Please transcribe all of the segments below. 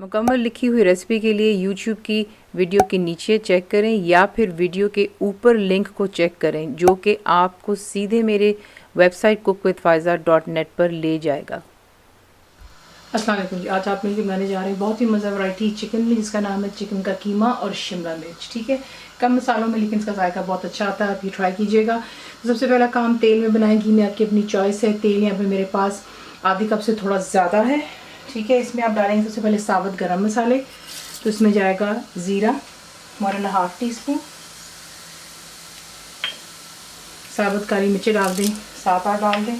मुकम्मल लिखी हुई रेसिपी के लिए यूट्यूब की वीडियो के नीचे चेक करें या फिर वीडियो के ऊपर लिंक को चेक करें जो कि आपको सीधे मेरे वेबसाइट cookWithFaiza.net पर ले जाएगा। अस्सलाम वालेकुम जी। आज आप मिलकर बनाने जा रहे हैं बहुत ही मज़ा वैरायटी चिकन में, जिसका नाम है चिकन का कीमा और शिमला मिर्च। ठीक है, कम मसालों में लेकिन इसका जायका बहुत अच्छा आता है। आप ये ट्राई कीजिएगा। तो सबसे पहला काम तेल में बनाएगी मैं, आपकी अपनी चॉइस है। तेल यहाँ पे मेरे पास आधी कप से थोड़ा ज़्यादा है। ठीक है, इसमें आप डालेंगे सबसे पहले साबुत गरम मसाले। तो इसमें जाएगा ज़ीरा 1.5 टीस्पून, साबुत काली मिर्चें डाल दें 7-8 डाल दें,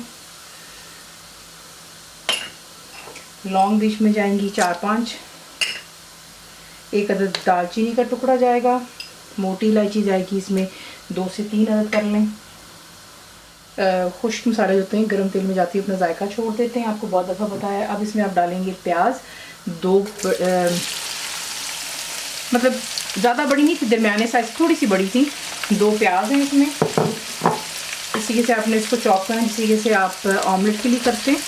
लौंग बीच में जाएंगी 4-5, एक अदद दालचीनी का टुकड़ा जाएगा, मोटी इलायची जाएगी इसमें 2 से 3 अदद कर लें। खुश्क मसाले जो होते हैं गर्म तेल में जाती है अपना जायका छोड़ देते हैं, आपको बहुत दफ़ा बताया। अब इसमें आप डालेंगे प्याज, मतलब ज़्यादा बड़ी नहीं थी, दरमियाने साइज़ थोड़ी सी बड़ी थी, 2 प्याज हैं इसमें। इस तरीके से आपने इसको चॉप करना है, जिस तरीके से आप ऑमलेट के लिए करते हैं।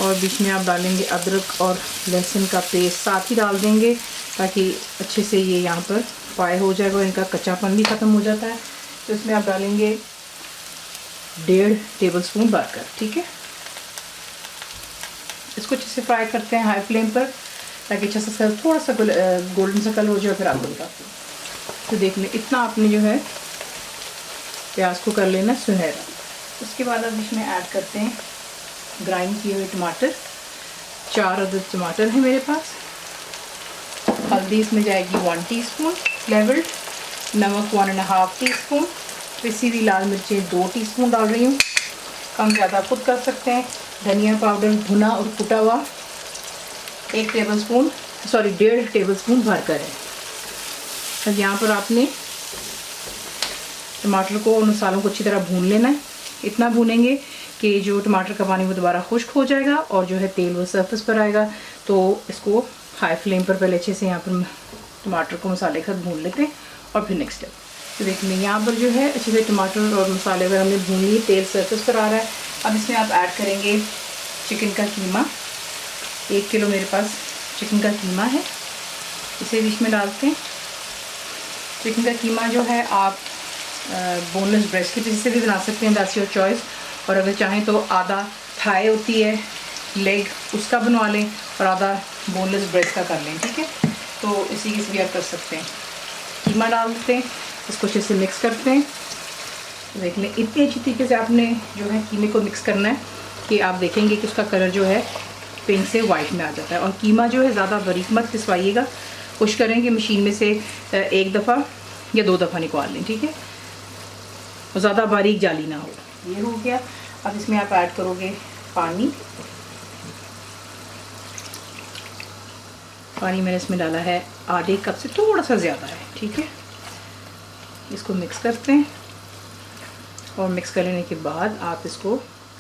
और बीच में आप डालेंगे अदरक और लहसुन का पेस्ट साथ ही डाल देंगे ताकि अच्छे से ये यहाँ पर फ्राई हो जाएगा और इनका कच्चापन भी ख़त्म हो जाता है। तो इसमें आप डालेंगे 1.5 टेबलस्पून बटर। ठीक है, इसको अच्छे से फ्राई करते हैं हाई फ्लेम पर ताकि अच्छा सा थोड़ा सा गोल्डन सा कलर हो जाए, फिर आपको दिखाते हैं। तो देख लें इतना आपने जो है प्याज को कर लेना सुनहरा। उसके बाद आप इसमें ऐड करते हैं ग्राइंड किए हुए टमाटर, 4 अदद टमाटर है मेरे पास। हल्दी इसमें जाएगी 1 टीस्पून फ्लेवर्ड, नमक 1.5 टीस्पून, पिसी हुई लाल मिर्चें 2 टीस्पून डाल रही हूँ, कम ज़्यादा खुद कर सकते हैं। धनिया पाउडर भुना और कुटा हुआ 1 टेबलस्पून, सॉरी 1.5 टेबलस्पून भरकर है। अब यहाँ पर आपने टमाटर को और मसालों को अच्छी तरह भून लेना है। इतना भूनेंगे कि जो टमाटर का पानी वो दोबारा खुश्क हो जाएगा और जो है तेल वो सरफेस पर आएगा। तो इसको हाई फ्लेम पर पहले अच्छे से यहाँ पर टमाटर को मसाले के साथ भून लेते हैं और फिर नेक्स्ट स्टेप। तो देख लें यहाँ पर जो है अच्छे से टमाटर और मसाले वगैरह हमने भून लिए, तेल सरफेस पर आ रहा है। अब इसमें आप ऐड करेंगे चिकन का कीमा। 1 किलो मेरे पास चिकन का कीमा है, इसे बीच में डालते हैं। चिकन का कीमा जो है आप बोनलेस ब्रेस्ट के पीस से भी बना सकते हैं, दैट्स योर चॉइस। और अगर चाहें तो आधा थाई होती है लेग, उसका बनवा लें और आधा बोनलेस ब्रेस्ट का कर लें। ठीक है, तो इसी के भी आप कर सकते हैं। कीमा डालते हैं, इसको अच्छे से मिक्स करते हैं। देख लें इतनी अच्छी तरीके से आपने जो है कीमे को मिक्स करना है कि आप देखेंगे कि उसका कलर जो है पिंक से वाइट में आ जाता है। और कीमा जो है ज़्यादा बारीक मत पिसवाइएगा, कोशिश करें कि मशीन में से 1 दफ़ा या 2 दफ़ा निकाल लें। ठीक है, और ज़्यादा बारीक जाली ना हो। ये हो गया। अब इसमें आप ऐड करोगे पानी। पानी मैंने इसमें डाला है आधे कप से थोड़ा सा ज़्यादा है। ठीक है, इसको मिक्स करते हैं और मिक्स कर लेने के बाद आप इसको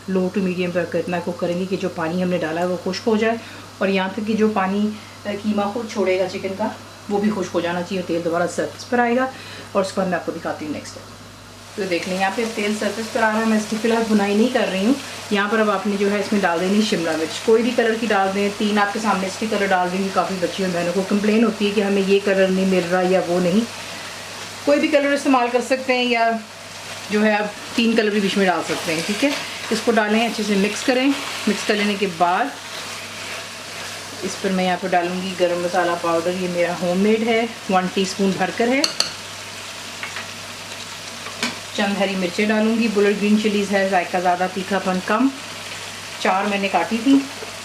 लो टू मीडियम पर इतना कुक करेंगे कि जो पानी हमने डाला है वो खुश्क हो जाए और यहाँ तक कि जो पानी कीमा खुद छोड़ेगा चिकन का वो भी खुश्क हो जाना चाहिए। तेल दोबारा सरफेस पर आएगा और उसके बाद मैं आपको दिखाती हूँ नेक्स्ट। तो देख लें यहाँ पे तेल सरफेस पर आ रहा है। मैं इसकी फ़िलहाल बुनाई नहीं कर रही हूँ। यहाँ पर अब आपने जो है इसमें डाल देनी शिमला मिर्च, कोई भी कलर की डाल दें। 3 आपके सामने इसकी कलर डाल देंगी। काफ़ी बच्चियों बहनों को कंप्लेन होती है कि हमें ये कलर नहीं मिल रहा या वो नहीं, कोई भी कलर इस्तेमाल कर सकते हैं या जो है आप 3 कलर भी बीच में डाल सकते हैं। ठीक है, इसको डालें, अच्छे से मिक्स करें। मिक्स कर लेने के बाद इस पर मैं यहाँ पर डालूँगी गरम मसाला पाउडर, ये मेरा होममेड है, 1 टीस्पून भरकर है। चंद हरी मिर्चें डालूंगी, बुलेट ग्रीन चिलीज़ है, जायका ज़्यादा तीखापन कम। 4 मैंने काटी थी,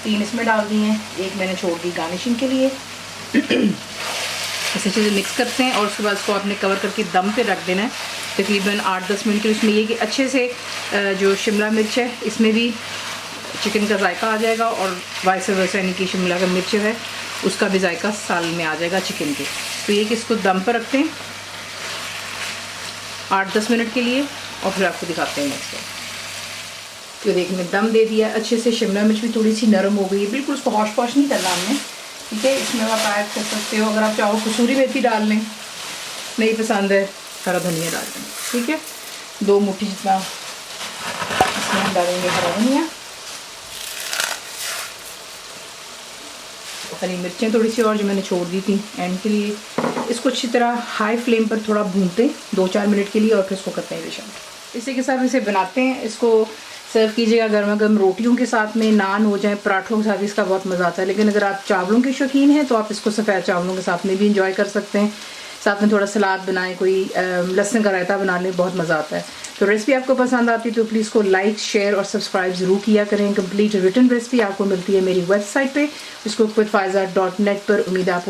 3 इसमें डाल दी हैं, 1 मैंने छोड़ दी गार्निशिंग के लिए। इसे अच्छे से मिक्स करते हैं और उसके बाद इसको आपने कवर करके दम पे रख देना है तकरीबन 8-10 मिनट के लिए। इसमें ये कि अच्छे से जो शिमला मिर्च है इसमें भी चिकन का जायका आ जाएगा और वाइस वर्सा, यानी कि शिमला का मिर्च है उसका भी जायका साल में आ जाएगा चिकन के। तो ये कि इसको दम पर रखते हैं 8-10 मिनट के लिए और फिर आपको दिखाते हैं नेक्स्ट। तो देखिए मैं दम दे दिया अच्छे से। शिमला मिर्च भी थोड़ी सी नरम हो गई है, बिल्कुल उसको हॉश पॉश नहीं करना हमने। ठीक है, इसमें आप ऐड कर सकते हो, अगर आप चाहो कसूरी मेथी डाल लें, नहीं पसंद है हरा धनिया डाल दें। ठीक है, 2 मुट्ठी जितना इसमें हम डालेंगे हरा धनिया। हरी मिर्चें थोड़ी सी और जो मैंने छोड़ दी थी एंड के लिए। इसको अच्छी तरह हाई फ्लेम पर थोड़ा भूनते हैं 2-4 मिनट के लिए और फिर इसको करते हैं डिश आउट। इसी के साथ इसे बनाते हैं। इसको सर्व कीजिएगा गर्मा गर्म रोटियों के साथ में, नान हो जाए, पराठों के साथ इसका बहुत मज़ा आता है। लेकिन अगर आप चावलों के शौकीन हैं तो आप इसको सफ़ेद चावलों के साथ में भी इंजॉय कर सकते हैं। साथ में थोड़ा सलाद बनाएं, कोई लहसुन का रायता बना लें, बहुत मज़ा आता है। तो रेसिपी आपको पसंद आती है तो प्लीज़ को लाइक, शेयर और सब्सक्राइब ज़रूर किया करें। कंप्लीट रिटन रेसिपी आपको मिलती है मेरी वेबसाइट पे cookWithFaiza.net पर। उम्मीद आप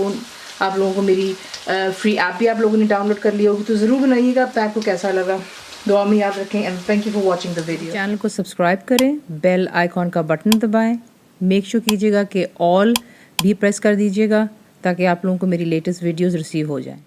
लोगों को मेरी फ्री ऐप भी आप लोगों ने डाउनलोड कर लिया होगी, तो ज़रूर बनाइएगा। अब आपको कैसा लगा दुआ में याद रखें and thank you for watching the video. Channel को सब्सक्राइब करें, बेल आइकॉन का बटन दबाएं, मेक श्योर कीजिएगा कि ऑल भी प्रेस कर दीजिएगा ताकि आप लोगों को मेरी लेटेस्ट वीडियोस रिसीव हो जाएं।